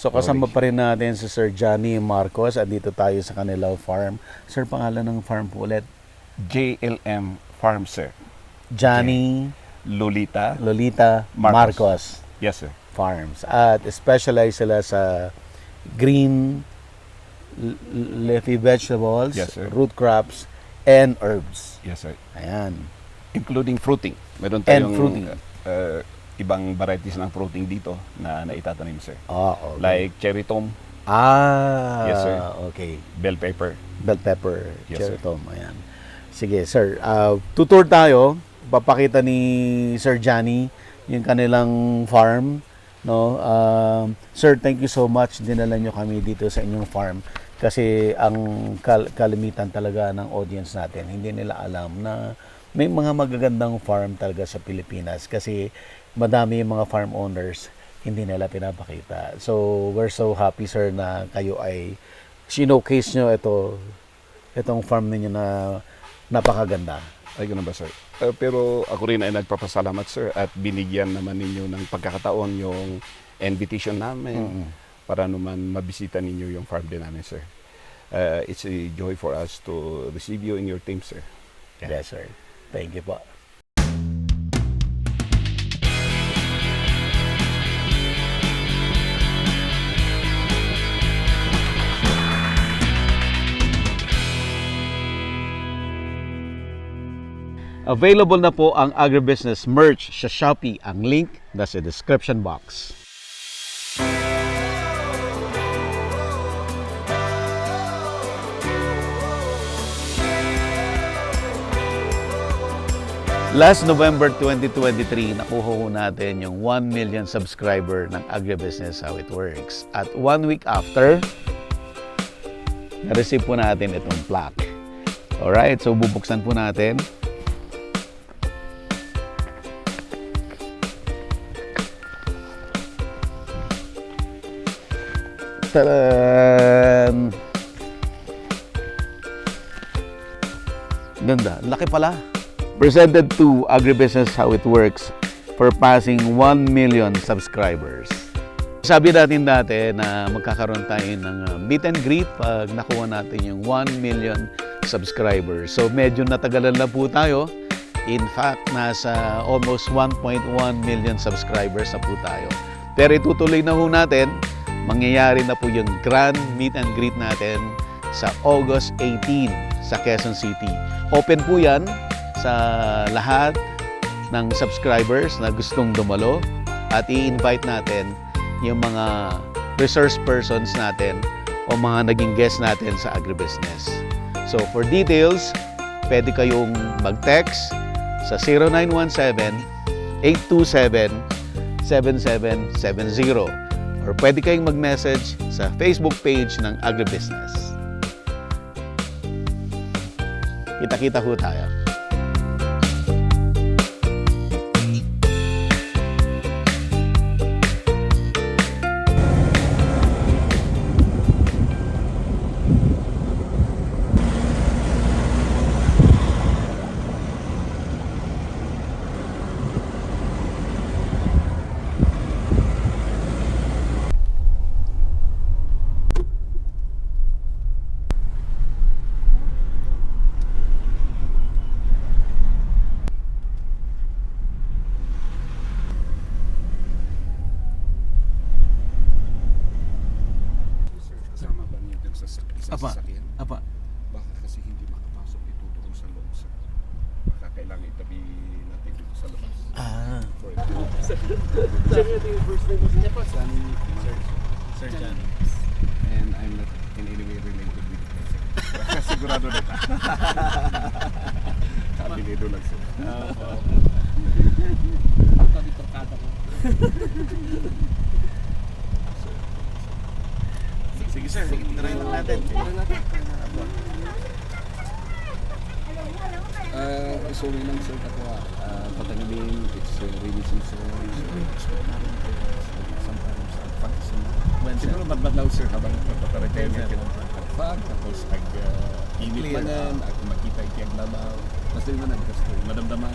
So kasama pa rin natin si Sir Johnny Marcos at dito tayo sa kanilang farm. Sir, pangalan ng farm po ulit? JLM Farm, sir. Johnny Lolita Marcos Yes, sir. Farms. At specialize sila sa green leafy vegetables, Yes, sir. root crops, and herbs. Yes, sir. Ayan. Including fruiting. Meron And tayong fruiting. ibang varieties ng fruiting dito na naitatanim, sir. Okay. Like cherry tom, Yes, sir. Okay. bell pepper. Bell pepper, Yes, cherry sir. tom. Ayan. Sige, sir. Tutur tayo. Papakita ni Sir Johnny yung kanilang farm. No? Sir, thank you so much. Dinala nyo kami dito sa inyong farm. Kasi ang kalimitan talaga ng audience natin, hindi nila alam na may mga magagandang farm talaga sa Pilipinas. Kasi madami yung mga farm owners, hindi nila pinapakita. So, we're so happy, sir, na kayo ay showcase nyo itong farm ninyo na napakaganda. Ay, ganun ba, sir? Pero ako rin ay nagpapasalamat, sir, at binigyan naman ninyo ng pagkakataon yung invitation namin para naman mabisita ninyo yung farm din namin, sir. It's a joy for us to receive you in your team, sir. Yes, sir. Thank you po. Available na po ang agribusiness merch sa Shopee. Ang link nasa description box. Last November 2023, nakuha ko natin yung 1 million subscriber ng Agribusiness How It Works. At 1 week after, na-receive po natin itong plaque. Alright, so bubuksan po natin. Taran! Ganda, laki pala. Presented to Agribusiness How It Works for passing 1 million subscribers. Sabi natin dati na magkakaroon tayo ng meet and greet pag nakuha natin yung 1 million subscribers. So medyo natagalan na po tayo. In fact, nasa almost 1.1 million subscribers na po tayo. Pero itutuloy na po natin. Mangyayari na po yung grand meet and greet natin sa August 18 sa Quezon City. Open po yan sa lahat ng subscribers na gustong dumalo at i-invite natin yung mga resource persons natin o mga naging guest natin sa agribusiness. So for details, pwede kayong mag-text sa 0917-827-7770 or pwede kayong mag-message sa Facebook page ng Agribusiness. Kita-kita ho tayo. Apa? Apa? Baka kasi hindi makapasok ito doon sa loob, sir. Baka kailangan itabi natin dito sa labas. For Sir John. And I'm not in any way related with it, sir. Baka sigurado na ta. Kabinido lang, sir. Tabi tokada ko. Sige sir, try lang natin. Sorry lang, sir, ako patanggalin, it's rainy season. Sometimes advance na. Siguro madmadlaw, sir, habang nagpaparetay niya. Pag tapos init manan, ako makita ikiyag lamaw. Mas din man nagkasto, madamdama.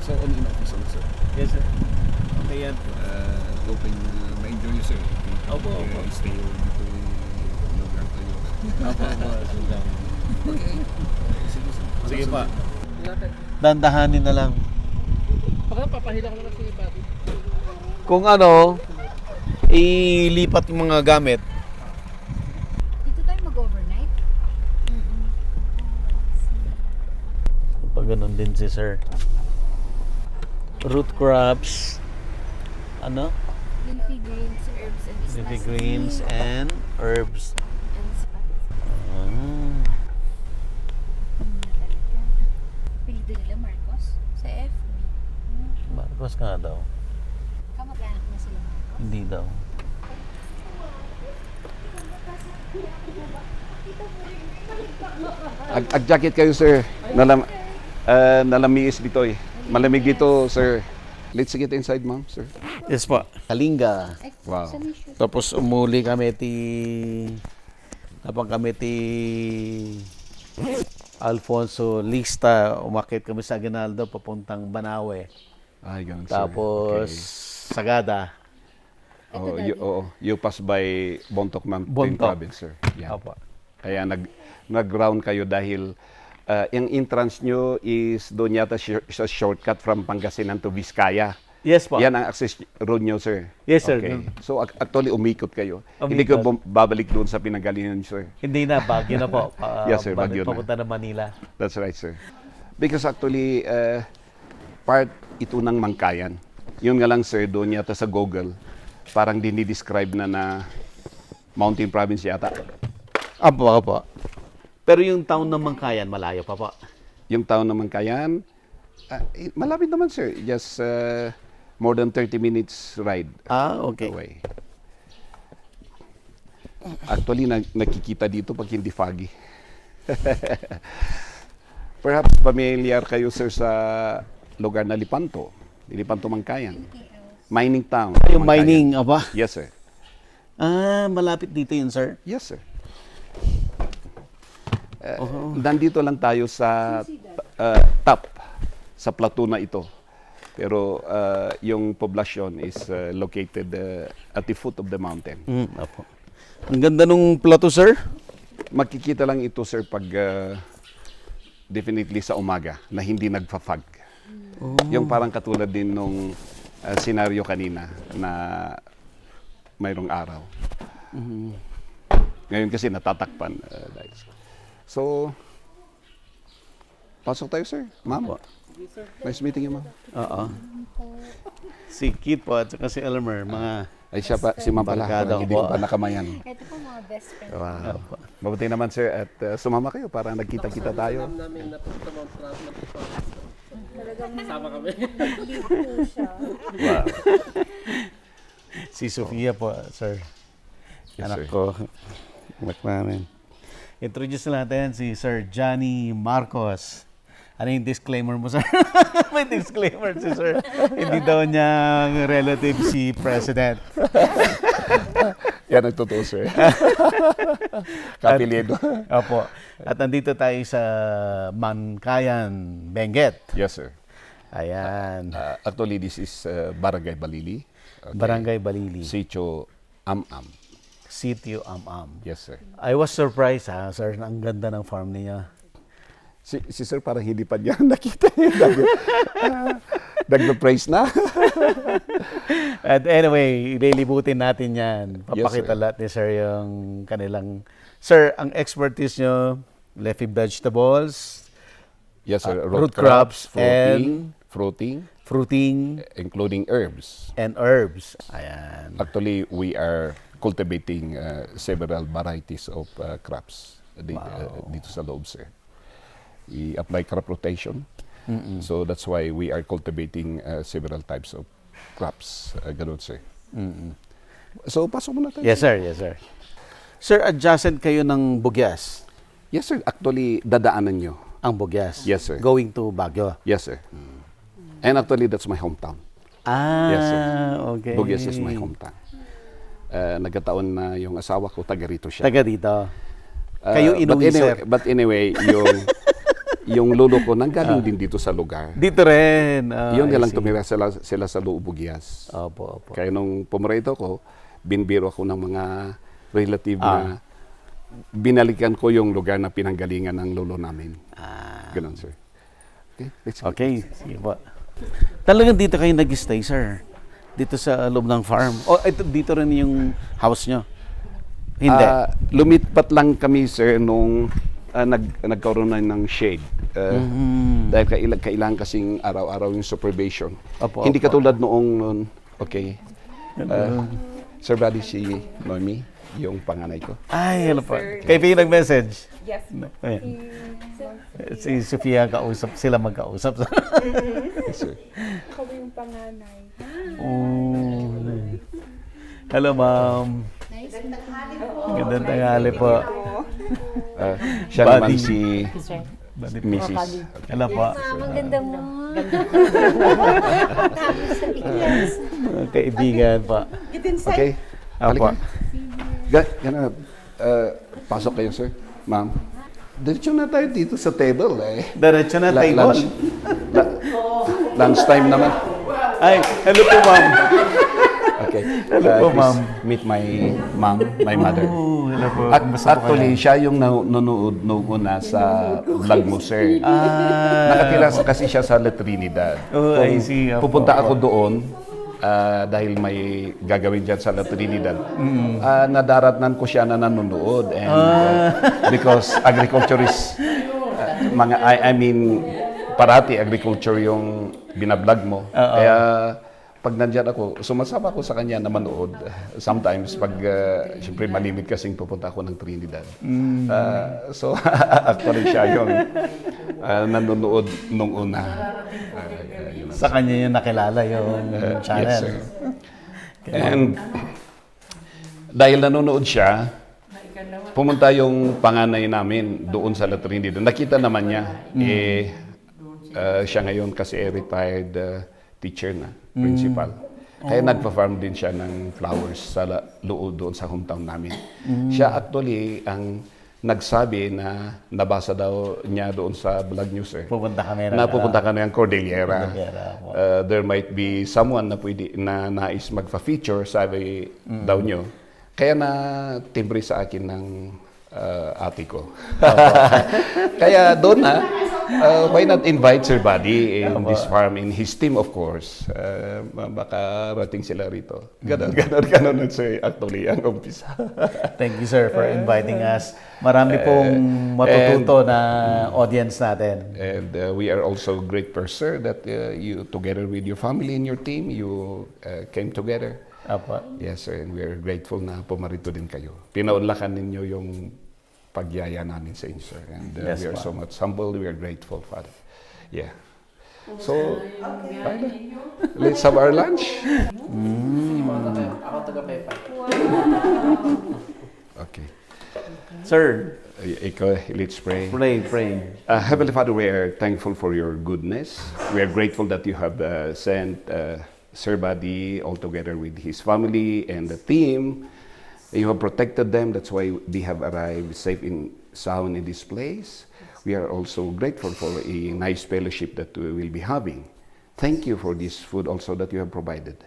So, on in office, sir. Yes sir. Okay yan. Hoping ma-enjoy you, sir. Opo, opo. Stay home dito yung lugar kayo. Opo, opo. Okay. Sige pa. Dandahanin na lang. Papahila ko na lang sa iba. Kung ano, ilipat yung mga gamit. Dito tayo mag-overnight? Pag ganun din si sir. Root crops. Ano? Leafy greens, herbs, and spices. Leafy greens and herbs. And spices. Ah. Talaga. Apelido nila Marcos sa FB. Marcos nga daw. Kamag-anak na sila Marcos. Hindi daw. Ag-jacket kayo, sir. Nalamiis dito eh. Malamig dito, sir. Let's get inside, ma'am, sir. Yes po. Kalinga. Ay, Wow. saan yung shoot? Tapos umuli kami Alfonso Lista, umakit kami sa Aguinaldo papuntang Banawe. Ay, ganun, sir. Tapos Sagada. Okay. You pass by Bontoc Mountain Bontoc. Province, sir. Yeah. Opo. Kaya nag-round kayo dahil yung entrance nyo is doon yata sa shortcut from Pangasinan to Vizcaya. Yes po. Yan ang access road nyo, sir. Yes, sir. Okay. So, actually, umikot kayo. Umikot. Hindi ko babalik doon sa pinanggalingan, sir. Hindi na, Baguio na po. Yes, sir, Baguio na. Papunta na Manila. That's right, sir. Because actually, part ito ng Mangkayan. Yun nga lang, sir, doon yata sa Google, parang dinidescribe na mountain province yata. Apo, apo. Pero yung town ng Mangkayan, malayo pa po. Yung town ng Mangkayan, malapit naman, sir. Just more than 30 minutes ride Ah, okay. away. Actually, nakikita dito pag hindi foggy. Perhaps familiar kayo, sir, sa lugar na Lipanto. Lipanto, Mangkayan. Mining town. Yung Mangkayan. mining, apa? Yes, sir. Ah, malapit dito yun, sir. Yes, sir. Nandito lang tayo sa top, sa plateau na ito. Pero yung poblasyon is located at the foot of the mountain. Apo. Ang ganda nung plato, sir. Makikita lang ito, sir, pag definitely sa umaga na hindi nagfa-fog. Yung parang katulad din nung senaryo kanina na mayroong araw. Ngayon kasi natatakpan. So, pasok tayo, sir. Ma'am. Nice meeting you, ma'am. Oo. Si Kit po at saka si Elmer, mga... Ay, siya pa, si ma'am pala. Barkada Hindi ko ko po. pa nakamayan. Ito po mga best friends. Wow. Mabuti naman, sir. At sumama kayo para nagkita-kita tayo. Namin napunta Mount Trump. Talagang Sama kami. lead po siya. Wow. Si Sofia po, sir. Yes, Anak sir. ko. Anak namin. Introduce natin si Sir Johnny Marcos. Ano yung disclaimer mo, sir? May disclaimer si sir. Hindi daw niya relative si President. Yan ang totoo, sir. Kapilido. Opo. At nandito tayo sa Mangkayan, Benguet. Yes, sir. Ayan. Actually, this is Barangay Balili. Okay. Barangay Balili. Sitio Am-Am. Sitio Am-Am. Yes, sir. I was surprised, sir. Ang ganda ng farm niya. Si sir parang hindi pa niya nakita yun. Nag-praise na. At anyway, lilibutin natin yan. Papakita Yes, sir. lahat ni sir yung kanilang... Sir, ang expertise nyo, leafy vegetables, Yes, sir. root crops, fruiting, fruiting, including herbs. and herbs. Ayan. Actually, we are cultivating several varieties of crops dito sa loob, sir. We apply crop rotation. So that's why we are cultivating several types of crops. Ganun, sir. So, pasok muna tayo. Yes, sir. Yes, sir. Sir, adjacent kayo ng Bugyas. Yes, sir. Actually, dadaanan nyo. Ang Bugyas. Yes, sir. Going to Baguio. Yes, sir. And actually, that's my hometown. Ah, Yes, sir. okay. Bugyas is my hometown. Nagkataon na yung asawa ko, taga rito siya. Taga dito. Kayo inuwi, sir. But anyway, yung lolo ko nanggaling din dito sa lugar. Dito rin. Yun I nga lang see. tumira sila sa loob Bugyas. Opo, opo. Kaya nung pumarito ko, binbiro ako ng mga relative na binalikan ko yung lugar na pinanggalingan ng lolo namin. Ganun, sir. Okay, let's go. Okay, sige po. Talagang dito kayo nag-stay, sir? Dito sa loob ng farm? O, dito rin yung house nyo? Hindi. Lumipat lang kami, sir, nung nagkaroon na ng shade. Dahil kailangan kasing araw-araw yung supervision. Opo, Hindi opo. katulad noong, okay. Sir Buddy, si Noemi, yung panganay ko. Ay, hello po. Kayo pa yung nag-message? Yes. Ayan. Si Sofia kausap, sila magkausap. Yes, sir. Ako yung panganay. Oh. Hello, ma'am. Nice. Gandang tanghali po. Siya Buddy. naman si Mrs. Hello po. Ang ganda mo. Kaibigan po. Okay? Apo. Pasok kayo, sir. Ma'am. Diretso na tayo dito sa table, eh. Diretso na table. Lunch time naman. Ay, hello po, ma'am. Okay. Hello po, Please ma'am. Meet my mom, my mother. Oh, hello po. At Kumusta po actually, kayo? siya yung nanonood noong una sa vlog mo, sir. Ah, Nakatira kasi siya sa La Trinidad. Oh, I see. Apo, Pupunta apo. ako doon dahil may gagawin dyan sa La Trinidad. Nadaratnan ko siya na nanonood. And, because agriculture is, I mean, parati agriculture yung binablog mo. Kaya pag nandyan ako, sumasama ako sa kanya na manood. Sometimes, pag siyempre malimit kasing pupunta ako ng Trinidad. So, actually siya yung nanonood nung una. Yun ang- Sa kanya yung nakilala yung channel. Yes, sir. And dahil nanonood siya, pumunta yung panganay namin doon sa La Trinidad. Nakita naman niya, siya ngayon kasi retired teacher na, principal. Kaya nagpa-farm din siya ng flowers sa loob doon sa hometown namin. Siya actually ang nagsabi na nabasa daw niya doon sa vlog news, sir. Pupunta kami na. Napupunta ka na yung Cordillera. Cordillera, po. There might be someone na pwede na nais magpa-feature, sabi daw nyo. Kaya na timbre sa akin ng ate ko. Kaya doon na, why not invite Sir Buddy in this farm, in his team of course. Baka rating sila rito. Ganon, sir, actually, ang umpisa. Thank you, sir, for inviting us. Marami pong matututo na audience natin. And we are also grateful, sir, that you, together with your family and your team, you came together. Apo. Yes, sir, and we are grateful na pumarito din kayo. Pinaunlakan ninyo yung pagyaya namin sa inyo, sir. And Yes, we are pa. so much humble, we are grateful, Father. Yeah. So, let's have our lunch. Ako taga-Pepa. Okay. Sir, Ikaw, let's pray. pray. Heavenly Father, we are thankful for your goodness. We are grateful that you have sent Sir Buddy all together with his family and the team. You have protected them. That's why they have arrived safe and sound in this place. We are also grateful for a nice fellowship that we will be having. Thank you for this food also that you have provided.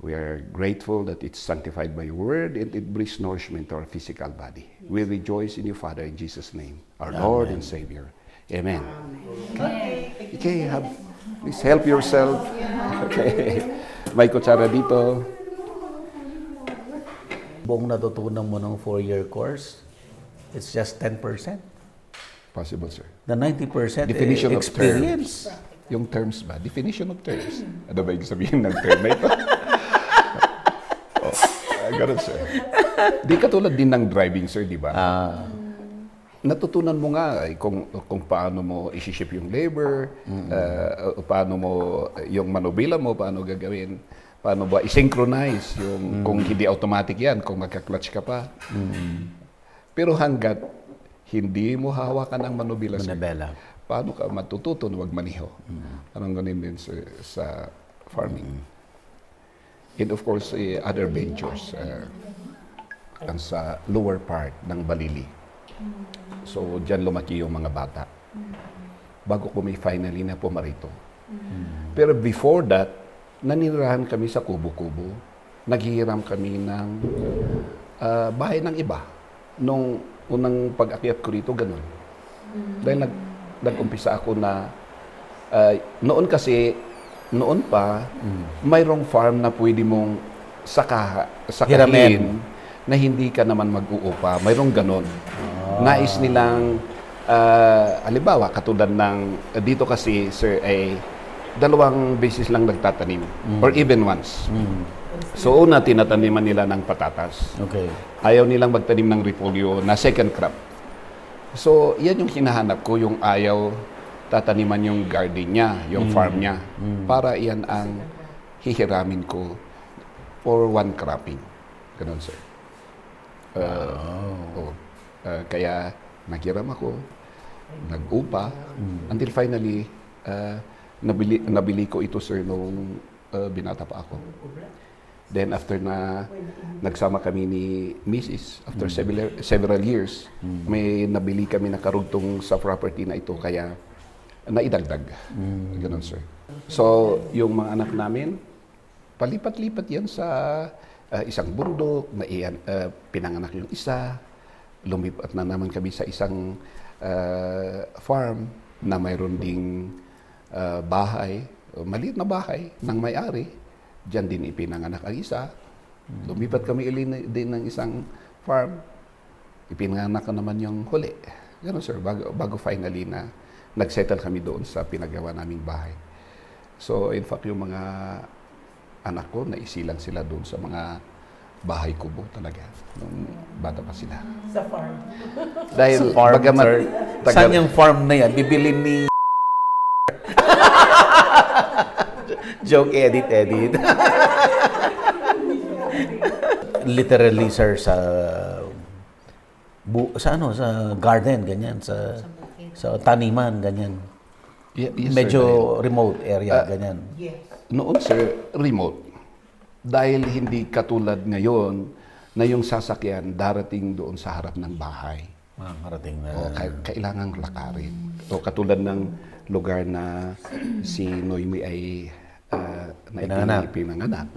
We are grateful that it's sanctified by your word and it brings nourishment to our physical body. We rejoice in you, Father, in Jesus' name, our Lord and Savior. Amen. Okay, please help yourself. Okay. May kutsara dito. Buong natutunan mo ng 4-year course, it's just 10%. Possible, sir. The 90% Definition of experience. Yung terms ba? Definition of terms. Ano ba yung sabihin ng term na ito? Ganun, sir. Di katulad din ng driving, sir, di ba? Natutunan mo nga kung paano mo isi-ship yung labor, paano mo yung manubila mo, paano gagawin, paano ba i-synchronize yung kung hindi automatic yan, kung magka-clutch ka pa. Pero hanggat hindi mo hawakan ang manubila, sir, Manabela. paano ka matututo na magmaniho? Anong ganun din sa farming. And of course, other ventures ang sa lower part ng Balili. So, dyan lumaki yung mga bata. Bago ko may finally na pumarito. Pero before that, naninirahan kami sa kubo-kubo. naghihiram kami ng bahay ng iba. Nung unang pag-akyat ko rito, ganun. Dahil nag-umpisa ako na, noon pa, mayroong farm na pwede mong sakahin Hiramin. na hindi ka naman mag-uupa. Mayroong ganun. Nais nilang, halimbawa, katulad ng, dito kasi, sir, ay 2 beses lang nagtatanim. Or even once. So, una, tinataniman nila ng patatas. Okay. Ayaw nilang magtanim ng repolyo na second crop. So, yan yung hinahanap ko, yung ayaw tataniman yung garden niya, yung farm niya. Para yan ang hihiramin ko for one cropping. Ganun, sir. Kaya naghiram ako, nag-upa, until finally, nabili ko ito, sir, nung binata pa ako. Then after na nagsama kami ni Mrs. after several years, may nabili kami na karugtong sa property na ito, kaya naidagdag. Ganun, sir. So, yung mga anak namin, palipat-lipat yan sa isang bundok, na iyan, pinanganak yung isa, lumipat na naman kami sa isang farm na mayroon ding bahay, maliit na bahay ng may-ari. Diyan din ipinanganak ang isa. Lumipat kami din ng isang farm. Ipinanganak ko naman yung huli. Ganun, sir, bago finally na nagsettle kami doon sa pinagawa naming bahay. So, in fact, yung mga anak ko, naisilang sila doon sa mga bahay kubo talaga. Nung bata pa sila. Sa farm. Dahil, Farm, bagamat sir. Saan yung farm na yan? Bibilin ni... Joke, edit. Literally, sir, sa garden, ganyan, sa taniman, ganyan. Yes, sir, Medyo dahil- remote area, ganyan. Yes. Noon, sir, remote. Dahil hindi katulad ngayon na yung sasakyan darating doon sa harap ng bahay. Makakarating na. O kailangang lakarin. O katulad ng lugar na si Noemi ay pinanganak.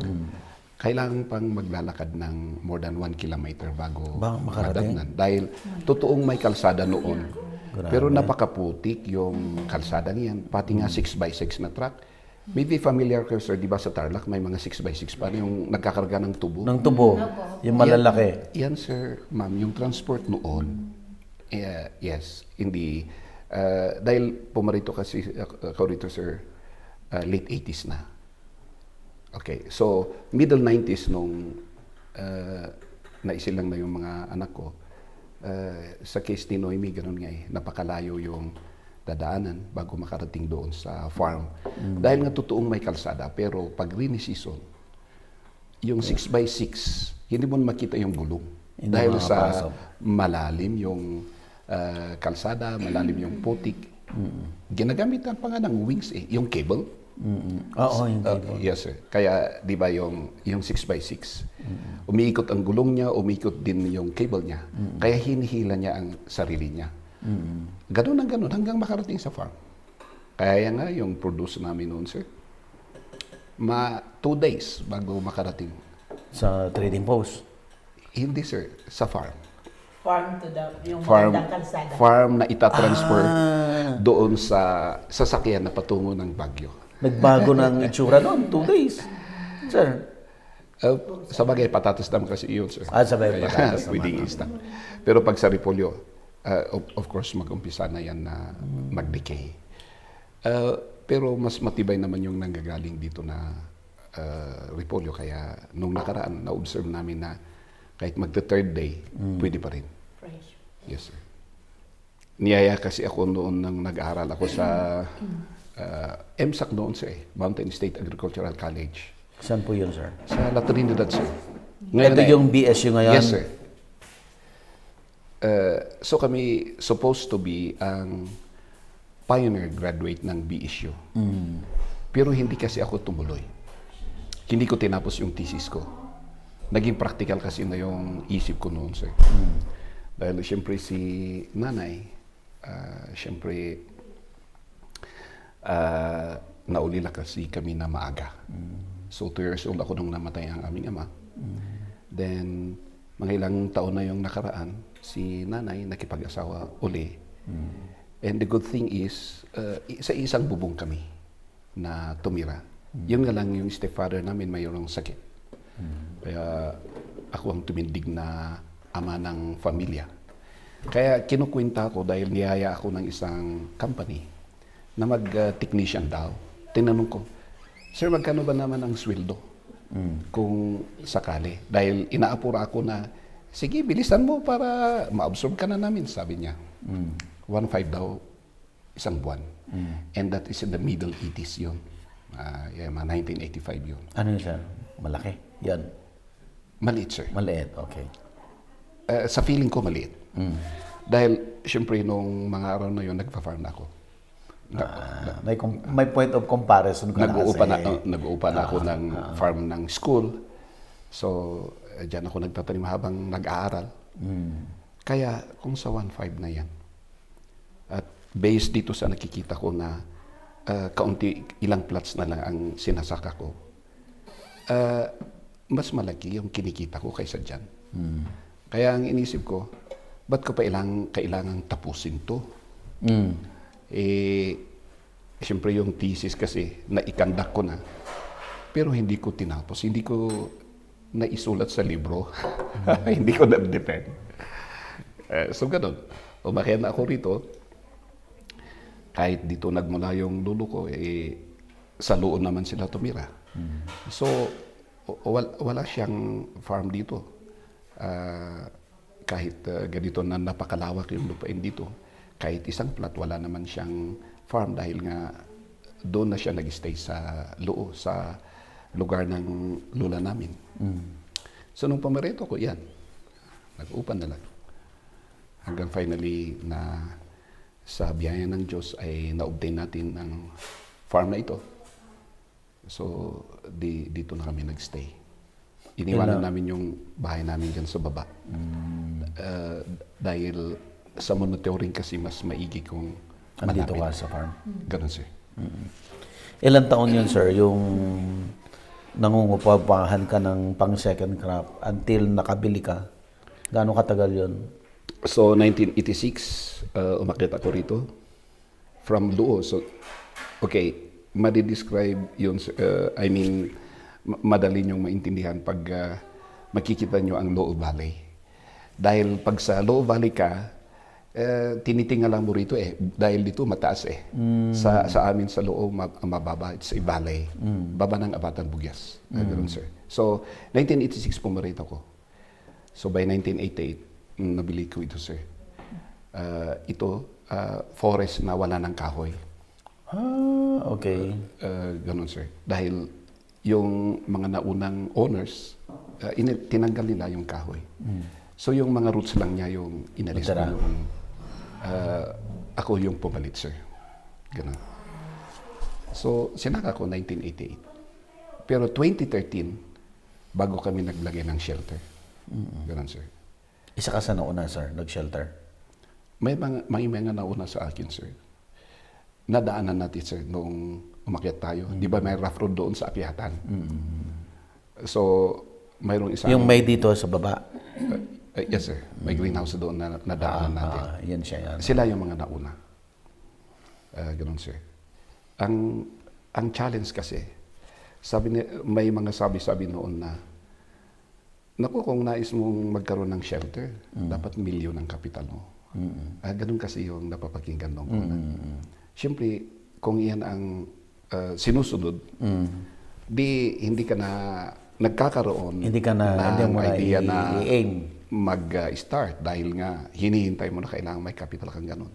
Kailangan pang maglalakad ng more than 1 kilometer bago makarating. madatnan. Dahil totoong may kalsada noon. Grabe. Pero napakaputik yung kalsada niyan. Pati nga 6x6 na truck. Maybe familiar kayo, sir, di ba sa Tarlac may mga 6x6 pa yung nagkakarga ng tubo? Ng tubo, yung malalaki. Yan, sir, ma'am, yung transport noon, yes, hindi. Dahil pumarito kasi ako rito, sir, late 80s na. Okay, so middle 90s nung naisilang na yung mga anak ko, sa case ni Noemi, ganun nga napakalayo yung dadaanan bago makarating doon sa farm. Dahil nga totoong may kalsada, pero pag rainy season, yung 6x6, hindi mo makita yung gulong. Hindi Dahil makapasok. sa malalim yung kalsada, malalim yung putik. Ginagamitan pa nga ng wings yung cable. Oo, yung cable. Yes, sir. Kaya, di ba yung 6x6, umiikot ang gulong niya, umiikot din yung cable niya. Kaya hinihila niya ang sarili niya. Ganun ang ganun hanggang makarating sa farm. Kaya nga yung produce namin noon, sir, 2 days bago makarating. Sa trading post. Hindi, sir, sa farm. Farm to yung Farm, magandang kalsada. farm na itatransfer doon sa sasakyan na patungo ng Baguio. Nagbago ng itsura noon, 2 days. Sir. Sa bagay, patatas naman kasi iyon, sir. Sabay, Kaya, patatas pwedeng naman. i-stop. Pero pag sa repolyo, of course, mag-umpisa na yan na mag-decay. Pero mas matibay naman yung nanggagaling dito na repolyo. Kaya nung nakaraan, na-observe namin na kahit magta-third day, pwede pa rin. Fresh. Yes, sir. Niyaya kasi ako noon nang nag-aaral ako sa MSAC noon, sir, Mountain State Agricultural College. Saan po yun, sir? Sa La Trinidad, sir. Ito yung BSU ngayon? Yes, sir. So kami supposed to be ang pioneer graduate ng BSU. Pero hindi kasi ako tumuloy. Hindi ko tinapos yung thesis ko. Naging practical kasi na yung isip ko noon, sir. Dahil siyempre si nanay, naulila kasi kami na maaga. So 2 years old ako nung namatay ang aming ama. Then, mga ilang taon na yung nakaraan, si nanay nakipag-asawa uli. And the good thing is, sa isang bubong kami na tumira. Yun nga lang yung stepfather namin mayroong sakit. Kaya ako ang tumindig na ama ng pamilya. Kaya kinukwenta ko dahil niyaya ako ng isang company na mag-technician daw. Tinanong ko, sir, magkano ba naman ang sweldo? Kung sakali. Dahil inaapura ako na, sige, bilisan mo para ma-absorb ka na namin, sabi niya. 1.5 daw isang buwan. And that is in the middle 80s yun. Mga 1985 yun. Ano yun, sir? Malaki? Yan. Maliit, sir. Maliit, okay. Sa feeling ko, maliit. Dahil, syempre, nung mga araw na yun, nagpa-farm na ako. May point of comparison ka Nag-uupa na ako ng farm ng school. So, dyan ako nagtatanim habang nag-aaral. Kaya, kung sa 1.5 na yan, at based dito sa nakikita ko na kaunti, ilang plots na lang ang sinasaka ko, mas malaki yung kinikita ko kaysa dyan. Kaya ang inisip ko, ba't ko pa kailangang tapusin to? Siyempre yung thesis kasi, naikandak ko na. Pero hindi ko tinapos. Hindi ko naisulat sa libro. Hindi ko na-defend. So, ganun. Umakyat na ako rito. Kahit dito nagmula yung lolo ko, sa Loon naman sila tumira. So, wala siyang farm dito. Kahit ganito na napakalawak yung lupain dito, kahit isang plat, wala naman siyang farm dahil nga doon na siya nag-stay sa Loo, sa lugar ng lola namin. So, nung pamareto ko, yan. Nag-upan na lang. Hanggang finally na sa biyaya ng Diyos ay na-obtain natin ang farm na ito. So, dito na kami nag-stay. Iniwanan namin yung bahay namin dyan sa baba. Dahil sa monitoring kasi mas maigi kung Andito malapit. ka sa farm. Ganun, sir. Ilan taon yun, sir, yung nangungupapahan ka ng pang second crop until nakabili ka? Gaano katagal yun? So, 1986, umakyat ako rito from Luo. So, okay, madi-describe yun, madali niyong maintindihan pag makikita niyo ang Luo Valley. Dahil pag sa Luo Valley ka, tinitingala mo rito dahil dito mataas Sa amin sa Luo, mababa, it's a valley. Baba ng Abatan Bugyas. Ganun, sir. So, 1986 pumarito ko. So, by 1988, nabili ko ito, sir. Ito, forest na wala ng kahoy. Okay. Ganun, sir. Dahil yung mga naunang owners, tinanggal nila yung kahoy. So, yung mga roots lang niya yung inalis ko yung ako yung pumalit, sir. Ganun. So, sinaka ko 1988. Pero 2013, bago kami naglagay ng shelter. Ganun, sir. Isa ka sa nauna, sir, nag-shelter? May mga nauna sa akin, sir. Nadaanan natin, sir, nung umakyat tayo. Di ba may rough road doon sa akyatan? So, mayroong isang... Yung may dito sa baba? Yes, sir. May greenhouse doon na nadaanan natin. Yan siya, yan. Sila yung mga nauna. Ganun, sir. Ang challenge kasi, may mga sabi noon na, naku, kung nais mong magkaroon ng shelter, dapat milyon ang kapital mo. Ganun kasi yung napapakinggan nung una. Siyempre, kung iyan ang sinusunod, hindi ka na nagkakaroon Hindi ka na, ng idea na i-aim. mag-start dahil nga hinihintay mo na kailangan may capital kang ganun.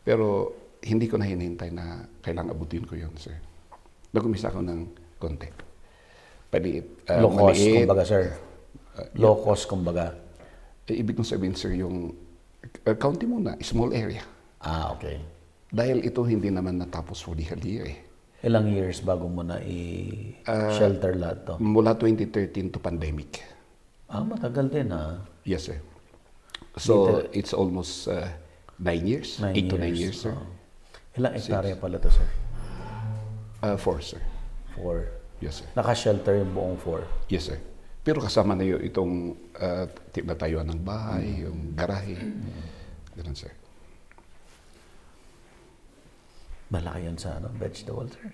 Pero hindi ko na hinihintay na kailangan abutin ko yun, sir. Nag-umisa ako ng konti. Low cost, kumbaga, sir. Low cost, kumbaga. Ibig kong sabihin, sir, yung county muna, small area. Okay. Dahil ito hindi naman natapos for the whole year. Ilang years bago mo na i-shelter lahat to? Mula 2013 to pandemic. Matagal din, ha? Yes, sir. So, it's almost 9 years. 8 to 9 years, sir. Ilang hektarya pala to, sir? 4, sir. 4. Yes, sir. Naka-shelter yung buong 4. Yes, sir. Pero kasama na yun itong tinatayuan ng bahay, yung garahe. Ganun, sir. Malaki yan sa vegetable, sir.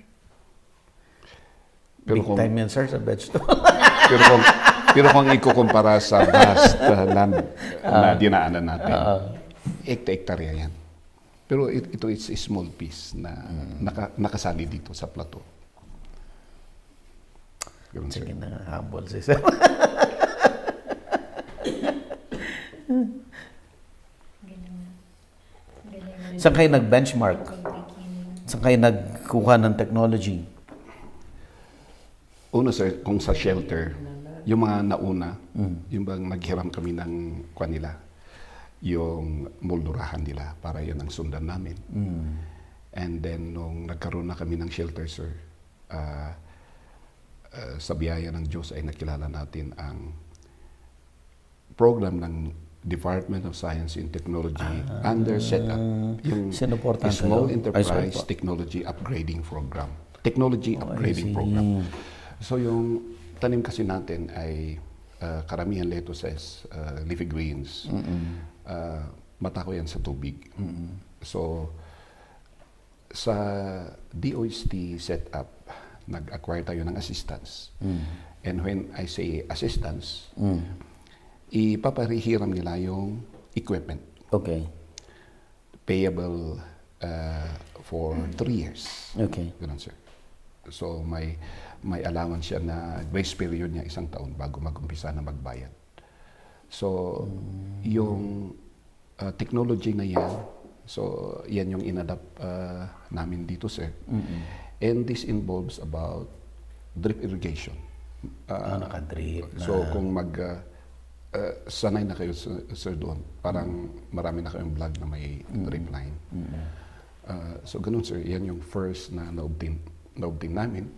Pero Big time yan, sir, sa vegetable. pero kung ikukumpara sa vast land na dinaanan natin, hektarya yan. Pero ito is a small piece na nakasali dito sa plateau. Ganun, sir. Sige na, humble si sir. Saan kayo nag-benchmark? Saan kayo nagkuha ng technology? Una, sir, kung sa shelter, yung mga nauna, yung bang naghiram kami ng kanila, yung moldurahan nila para yun ang sundan namin. And then, nung nagkaroon na kami ng shelter, sir, sa biyaya ng Diyos ay nakilala natin ang program ng Department of Science and Technology under setup, yung sinuportahan Small kayo? Enterprise Technology Upgrading Program. Technology Upgrading Program. So yung tanim kasi natin ay karamihan lettuces, leafy greens, matako yan sa tubig. So sa DOST setup, nag-acquire tayo ng assistance. And when I say assistance, ipaparihiram nila yung equipment. Okay. Payable for 3 years. Okay. Ganun, sir. So may allowance siya na grace period niya 1 taon bago mag-umpisa na magbayad. So yung technology na yan, so yan yung inadapt namin dito, sir. And this involves about drip irrigation. Naka-drip na. So kung sanay na kayo, sir, doon, parang marami na kayong vlog na may drip line. So ganun, sir, yan yung first na na-obtain namin.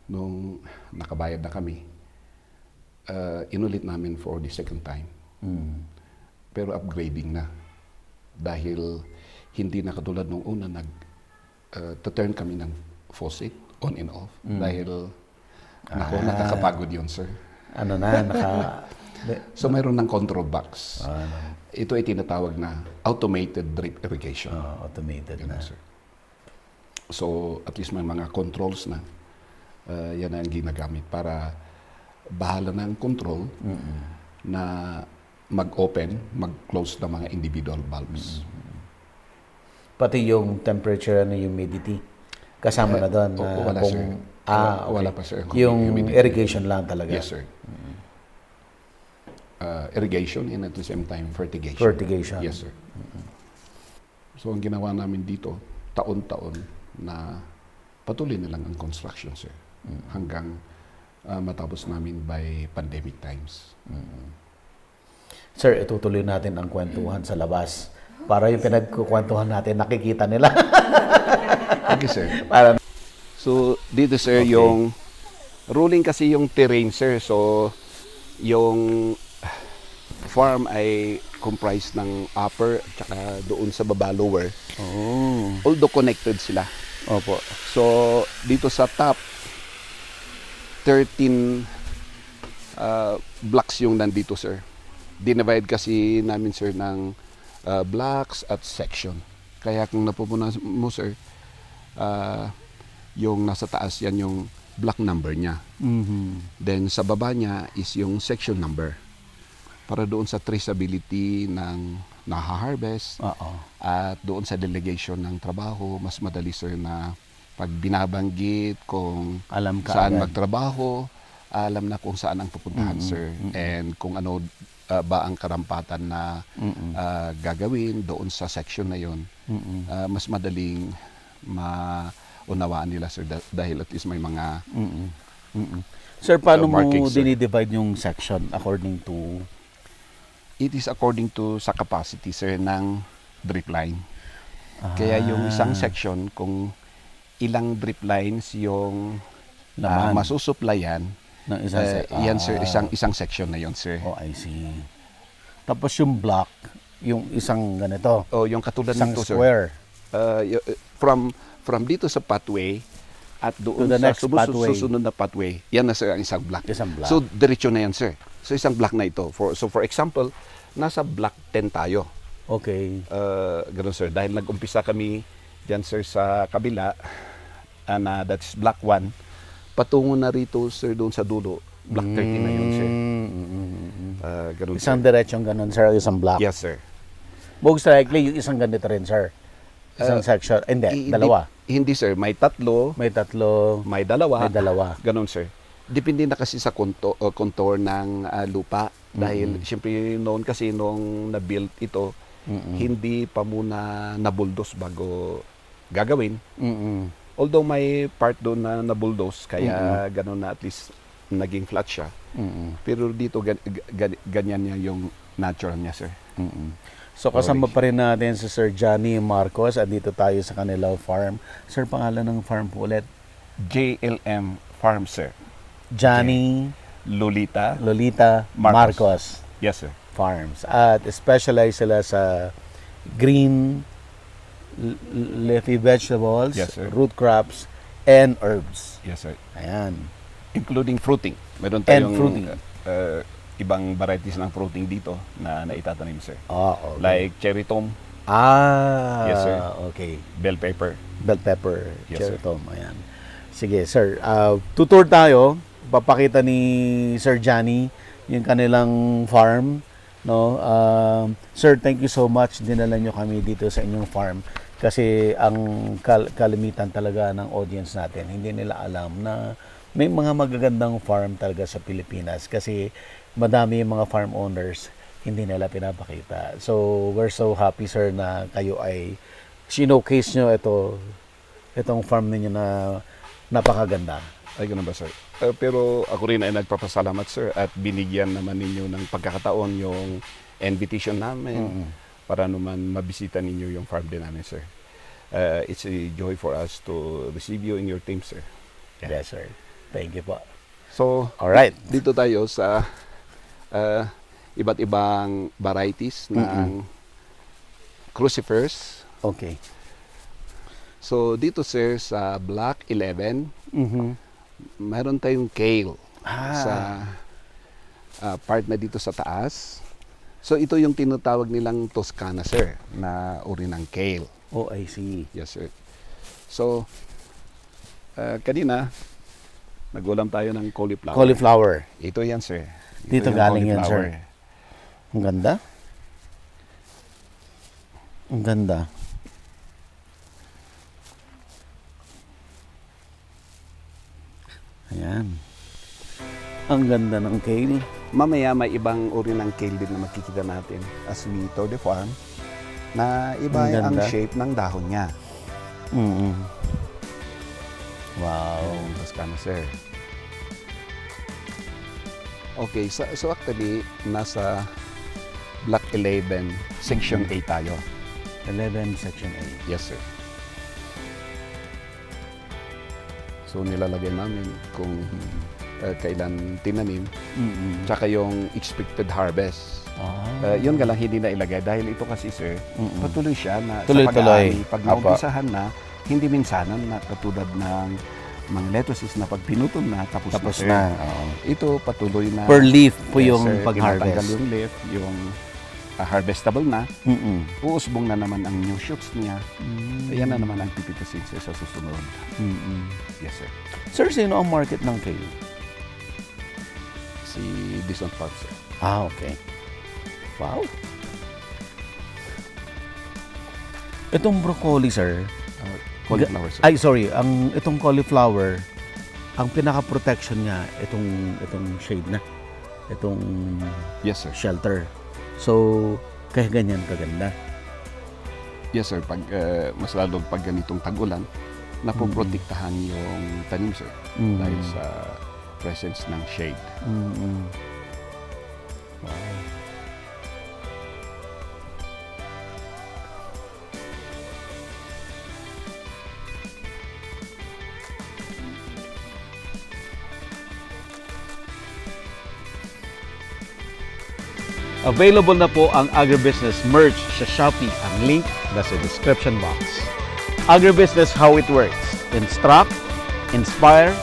Nung nakabayad na kami, inulit namin for the second time. Pero upgrading na. Dahil hindi na katulad nung una, turn kami ng faucet on and off. Dahil, nakakapagod yun, sir. So mayroon ng control box. Ito ay tinatawag na automated drip irrigation. Automated Ganun, na. sir. So at least may mga controls na. Yan ang ginagamit para bahala ng control na mag-open, mag-close ng mga individual valves. Pati yung temperature and humidity. Kasama na doon. Wala, sir. Okay. Wala pa, sir. Yung Humidity. irrigation lang talaga. Yes, sir. Irrigation and at the same time fertigation. Fertigation. Yes, sir. So ang ginawa namin dito, taon-taon na patuloy na lang ang construction, sir. Hanggang matapos namin by pandemic times. Sir, itutuloy natin ang kwentuhan sa labas. Para yung pinagkukwentuhan natin, nakikita nila. Okay, sir. Para So dito, sir, Okay. yung ruling kasi yung terrain, sir. So yung farm ay comprised ng upper at saka doon sa baba lower. Although connected sila. Opo. So dito sa top 13 blocks yung nandito, sir. Dinivide kasi namin, sir, ng blocks at section. Kaya kung napupunan mo, sir, yung nasa taas yan yung block number niya. Then sa baba niya is yung section number. Para doon sa traceability ng naha-harvest at doon sa delegation ng trabaho, mas madali, sir, na pag binabanggit kung Alam ka saan agad. magtrabaho, alam na kung saan ang pupuntahan, sir. And kung ano ba ang karampatan na gagawin doon sa section na yon, mas madaling maunawaan nila, sir, dahil at least may mga Sir, paano mo markings, sir. dinidivide yung section according to... It is according to sa capacity, sir, ng drip line. Kaya yung isang section, kung ilang drip lines yung Laman. masusuplayan, ng isang yan, sir, isang section na yon, sir. Oh, I see. Tapos yung block, yung isang ganito. O yung katulad Isang nito, sir. square. From dito sa pathway At doon To the sa next pathway. susunod na pathway, yan na sir ang isang block. Isang block. So diretso na yan sir. So isang block na ito. For example, nasa block 10 tayo. Okay. Ganun sir. Dahil nag-umpisa kami dyan sir sa kabila, na that's block 1. Patungo na rito sir doon sa dulo. Block 30 na yun sir. Ganun Isang sir. diretsong ganun, sir, isang block. Yes sir. Most likely, yung isang ganito rin, sir. Isang section. Hindi, dalawa. Hindi sir. May tatlo, May tatlo, may dalawa. may dalawa. Ganun sir. Depende na kasi sa contour ng lupa. Dahil siyempre noon kasi nung na-build ito, hindi pa muna nabuldos bago gagawin. Although may part doon na nabuldos, kaya ganun na at least naging flat siya. Pero dito ganyan niya yung natural niya sir. So kasama pa rin natin si Sir Johnny Marcos at dito tayo sa kanilang farm. Sir, pangalan ng farm po ulit? JLM Farm sir. Johnny Lolita. Lolita Marcos. Marcos Yes sir. Farms. At specialize sila sa green leafy vegetables, Yes, sir. root crops, and herbs. Yes sir. Ayan. Including fruiting. Meron And tayong fruiting. ibang varieties ng fruiting dito na naitatanim sir. Okay. Like cherry tom, Ah, Yes, sir. okay. bell pepper. Bell pepper, Yes, cherry sir. tom, ayan. Sige, sir. Tutur tayo. Papakita ni Sir Johnny yung kanilang farm. No? Sir, thank you so much. Dinala nyo kami dito sa inyong farm. Kasi ang kalimitan talaga ng audience natin, hindi nila alam na may mga magagandang farm talaga sa Pilipinas. Kasi madami yung mga farm owners, hindi nila pinapakita. So, we're so happy, sir, na kayo ay showcase nyo itong farm ninyo na napakaganda. Ay, ganun ba, sir? Pero ako rin ay nagpapasalamat, sir, at binigyan naman ninyo ng pagkakataon yung invitation namin para naman mabisita ninyo yung farm din namin, sir. It's a joy for us to receive you in your team, sir. Yes, sir. Thank you po. So, Alright. dito tayo sa iba't ibang varieties ng crucifers. Okay. So, dito, sir, sa Block 11, mayroon tayong kale sa part na dito sa taas. So ito yung tinatawag nilang Toscana, sir, na uri ng kale. Oh, I see. Yes, sir. So kanina nagulam tayo ng cauliflower. Cauliflower. Ito yan, sir. Dito yung galing yan, cauliflower. sir. Ang ganda. Ang ganda. Ayan. Ang ganda ng kale. Mamaya may ibang uri ng kale din na makikita natin as we tour the farm na iba Ang ang ganda. shape ng dahon niya. Wow. Toscana, sir. Okay, so actually, nasa Block 11, Section A tayo. 11 section A. Yes, sir. So, nilalagay namin kung kailan tinanim, tsaka yung expected harvest. Yun nga lang hindi na ilagay dahil ito kasi, sir, patuloy siya na Tuloy-tuloy. sa pag-aani. Pag Apa. naumpisahan na, hindi minsanan na katulad ng mga lettuces na pag pinutol na, tapos Tapos sir. na. Oo. Ito patuloy na. Per leaf po Yes, yung sir. pag-harvest. Tinatanggal yung leaf, yung harvestable na, Mm-mm. uusbong na naman ang new shoots niya. Ayan na naman ang pipitasin, sir, sa susunod. Mm-mm. Yes, sir. Sir, sino ang market ng kale? Si Dison Farm, sir. Ah, okay. Wow. Itong broccoli, sir. Cauliflower, sir. Ay, sorry. Itong cauliflower, ang pinaka-protection niya, itong shade na. Itong Yes, sir. shelter. So, kaya ganyan kaganda. Yes, sir. Pag, mas lalo pag ganitong tag-ulan, napoprotektahan yung tanim, sir. Dahil sa presence ng shade. Wow. Available na po ang agribusiness merch sa Shopee. Ang link nasa description box. Agribusiness, how it works. Instruct, Inspire,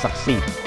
Succeed.